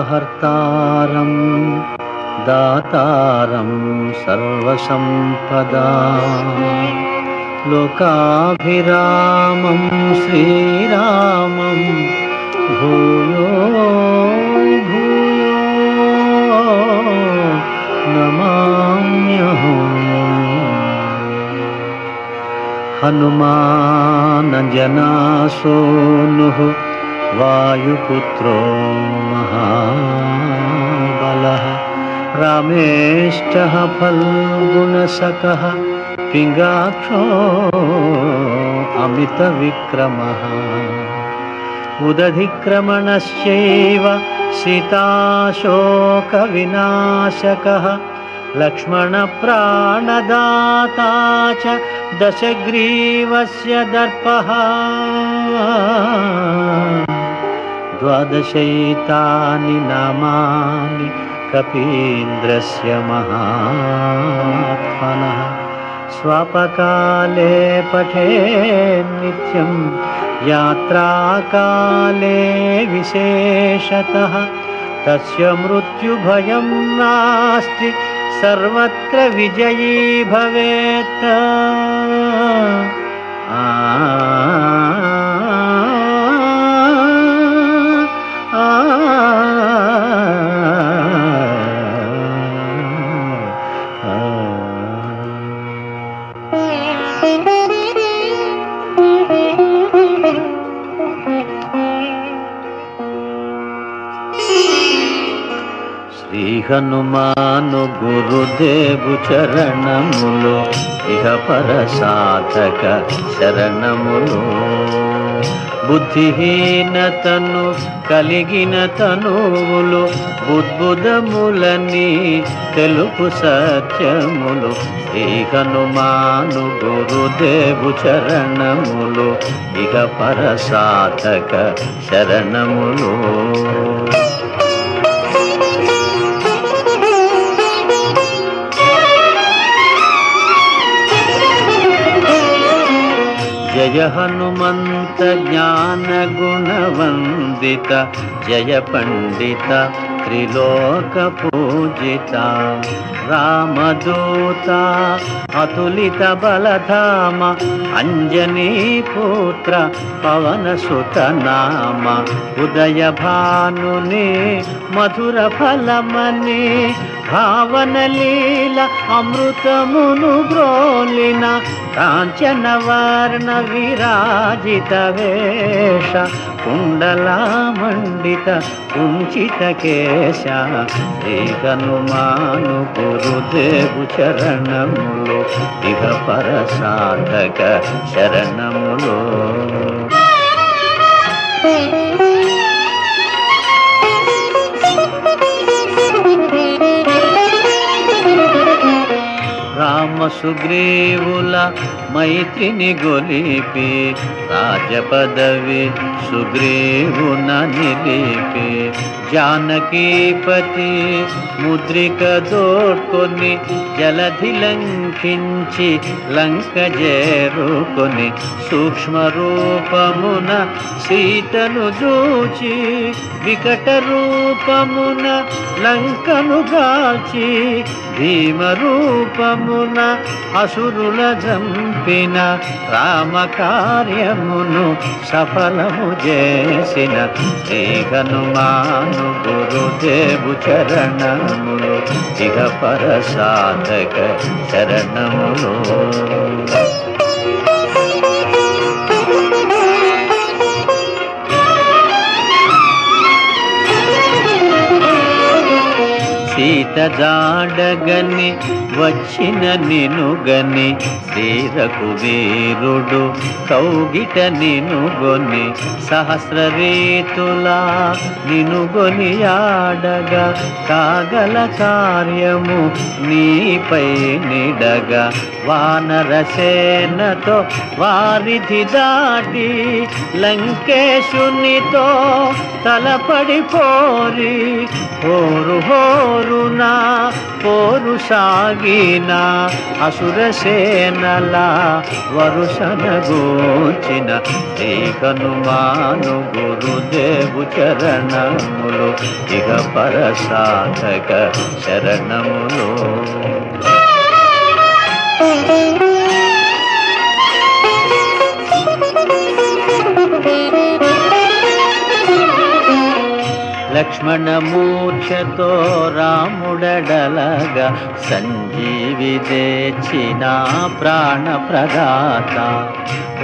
ఆపదామపహర్తారం దాతారం సర్వసంపదాం లోకాభిరామం శ్రీరామం భూయో భూయో నమామ్యహం. హనుమానజనాసూనుః వాయుపుత్రో మహాబలః రామేష్టః ఫల్గుణసఖః పింగాక్షో అమితవిక్రమః ఉదధిక్రమణశ్చైవ సీతాశోకవినాశకః లక్ష్మణప్రాణదాతా చ దశగ్రీవస్య దర్పః ద్వాదశైతాని నామాని కపీంద్రస్య మహాత్మనః స్వపకాలే పఠేన్ నిత్యం యాత్రాకాలే విశేషతః తస్య మృత్యుభయం నాస్తి సర్వత్ర విజయీ భవేత్. శ్రీ హనుమాను గురుదేవు చరణములు ఇహ పర సాధక శరణములు. బుద్ధిహీనతను కలిగిన తనువులు బుద్బుదములని తెలుపు సత్యములు. శ్రీ హనుమాను గురుదేవు చరణములు ఇహ పర సాధక శరణములు. జయ హనుమంత జ్ఞాన గుణవందిత జయ పండిత త్రిలోక పూజిత రామదూత అతులిత బలధామ అంజనీ పుత్ర పవన సుత నామ ఉదయ భానుని మధుర ఫలమని భావన లీల అమృతమును బ్రోలిన కాంచన వర్ణ విరాజిత వేష కుండలామండిత కుంచిత కేశ. శ్రీ హనుమాను గురుదేవు చరణములు ఇహ పర సాధక శరణములు. రామ సుగ్రీవుల మైత్రిని గొలిపి రాజపదవి సుగ్రీవున నిలిపి జానకీపతి ముద్రిక దోడ్కొని జలధి లంఘించి లంక చేరుకొని సూక్ష్మ రూపమున సీతను చూచి వికట రూపమున లంకను గాల్చి భీమ రూపమున అసురుల జంపిన రామ కార్యమును సఫలము చేసిన శ్రీ హనుమాను గురుదేవు చరణములు ఇహ పర సాధక శరణములు. సీత జాడగని వచ్చిన నినుగని శ్రీ రఘువీరుడు కౌగిట నినుగొని సహస్ర రీతులా నినుగొని ఆడగా కాగల కార్యము నీపై నిడగా వానరసేనతో వారిధి దాటి లంకేశునితో తలపడి పోరి హోరు హోరున పోరు సాగిన అసురసేనల వరుసన గోచిన శ్రీ హనుమాను గురుదేవు చరణములు ఇహ పర సాధక శరణములు. లక్ష్మణమూర్ఛతో రాముడడలగా సంజీవి తెచ్చిన ప్రాణప్రదాత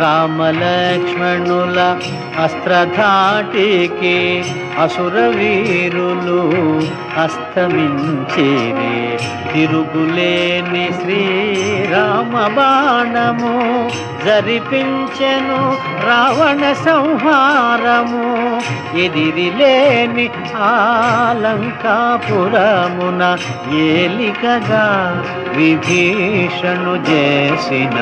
రామలక్ష్మణుల అస్త్రధాటికి అసుర వీరులు అస్తమించిరి. తిరుగులేని శ్రీరామ బాణము జరిపించెను రావణ సంహారము. ఎదిరిలేని ఆలంకాపురమున ఏలికగా విభీషణు చేసిన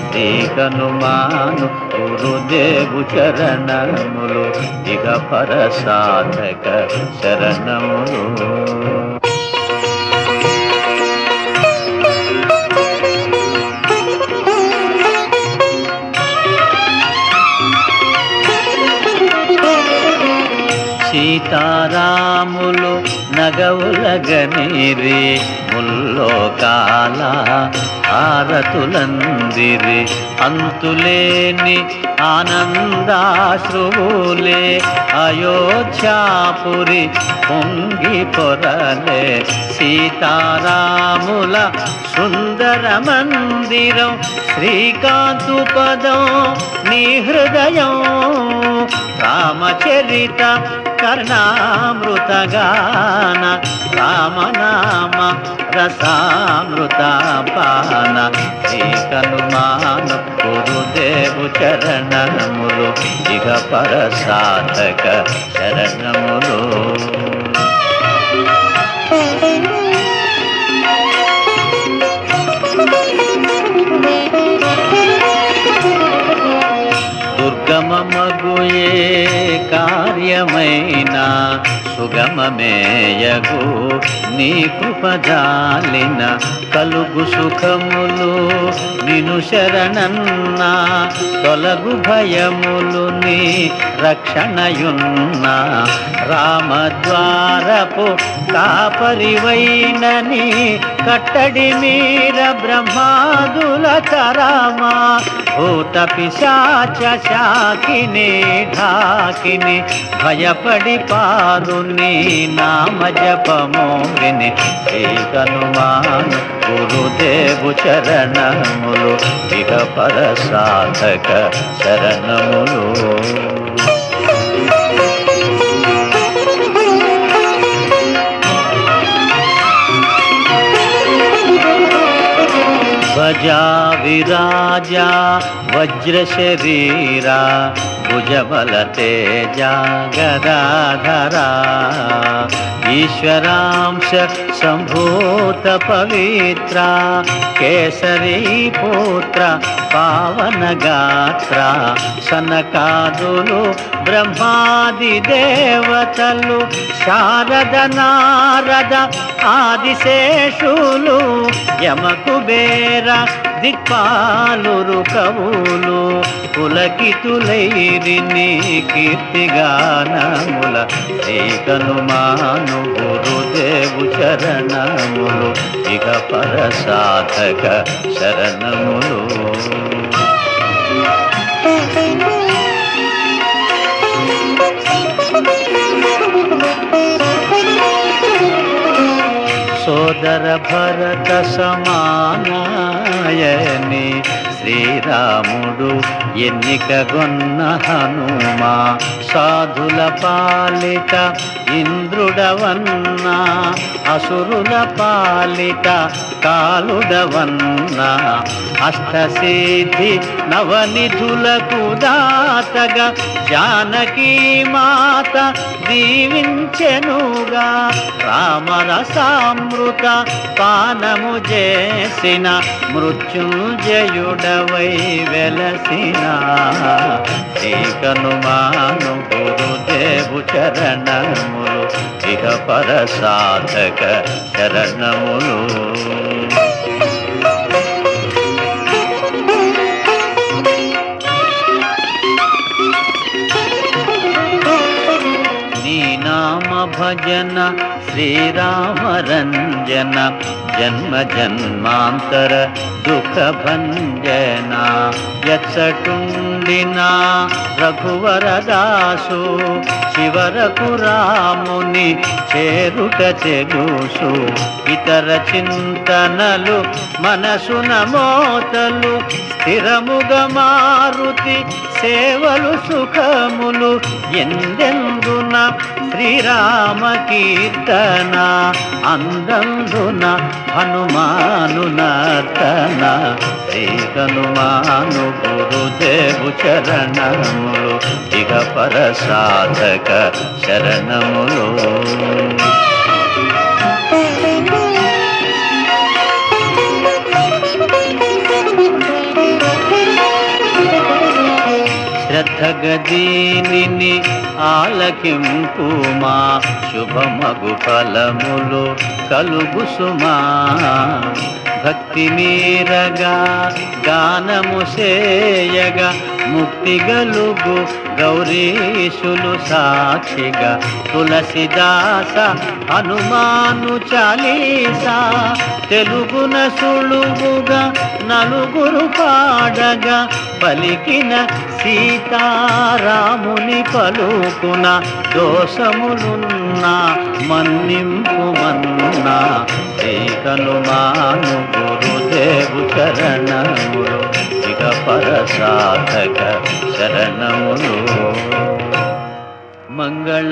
శ్రీ హనుమాను గురుదేవు చరణములు ఇక పర సాధక శరణములు. సీతారాములు నగవులగనిరి ముల్లోకాల ఆరతులందిరి. అంతులేని ఆనందాశ్రువులే అయోధ్యాపురి పొంగి పొరలే. సీతారాముల సుందర మందిరం శ్రీకాంతు పదం నీ హృదయం. రామచరిత కర్ణామృతగాన రామనామ రసామృత పాన. శ్రీ హనుమాను గురుదేవు చరణములు ఇక పర సాధక శరణములు. దుర్గమమగుయే కార్యమైన సుగమమేయగు నీ కృపజాలిన. కలుగు సుఖములు నిను శరణన్న తొలగు భయములు నీ రక్షణయున్న. రామద్వారపు కాపరివైనని కట్టడి మీర బ్రహ్మాదుల తరమా. భూత పిశాచ శాకిని ఢాకిని భయపడి పారు నీ నామ జపము విని. శ్రీ హనుమాను గురుదేవు చరణములు ఇక పర సాధక శరణములు. భజా విరాజా వజ్ర శరీరా భుజబల తేజ గదాధరా. ఈశ్వరాంశ సంభూత పవిత్ర కేసరీ పుత్ర పావన గాత్ర. సనకాదులు బ్రహ్మాది దేవతలు శారద నారద ఆదిశేషులు యమకుబేర దిక్పాలురు కవులు పులకితులైరి నీ కీర్తిగానముల. శ్రీ హనుమాను గురుదేవు చరణములు ఇక పర సాధక శరణములు. సోదర భరత సమానాయని శ్రీరాముడు ఎన్నికగొన్న హనుమా. సాధుల పాలిట ఇంద్రుడవన్నా అసురుల పాలిట కాలుడవన్నా. అష్టసిద్ధి నవనిధులకు దాతగా జానకీ మాత దీవించెనుగా. రామరసామృత పానము చేసిన మృత్యుంజయుడ వెంకటవై వెలసిన శ్రీకనుమాను గురుదేవు చరణములు ఇహ పర సాధక చరణములు. నీ నామ భజన శ్రీరామరంజన జన్మ జన్మాంతర దుఃఖ భంజన. ఎచ్చటుండినా రఘువరదాసు చివరకు రాముని చేరుట చెగుసు. ఇతర చింతనలు మనసున మోతలు స్థిరముగా మారుతి సేవలు సుఖములు. ఎందెందున శ్రీరామ కీర్తన అందందున హనుమాను నర్తన. శ్రీ హనుమాను గురుదేవు చరణములు ఇహ పర సాధక శరణములు. శ్రద్ధగదీనిని ఆలకింపుమా శుభమగు ఫలములు కలుగు సుమా. భక్తి మీరగా గానము సేయగా ముక్తి గలుగు గౌరీశులు సాక్షిగా. తులసిదాస హనుమాను చాలీసా తెలుగున సులువుగా నలుగురు పాడగా. పలికిన సీతారాముని పలుకున దోషములున్నా మన్నింపుమన్నా. శ్రీ హనుమాను గురుదేవు చరణములు ఇక పర సాధక శరణములు. మంగళహారతి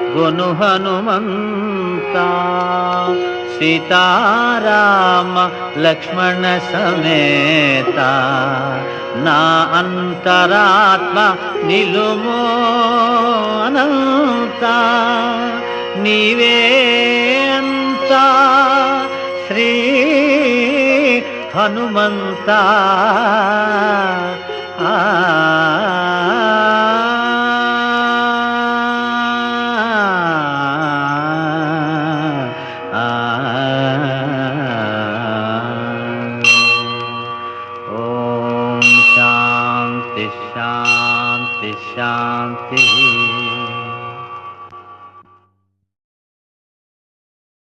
గొను హనుమంతా సీతారామ లక్ష్మణ సమేత. నా అంతరాత్మ నిలుమో అనంత నీవే అంతా శ్రీ హనుమంత. ఓం శాంతి శాంతి శాంతి.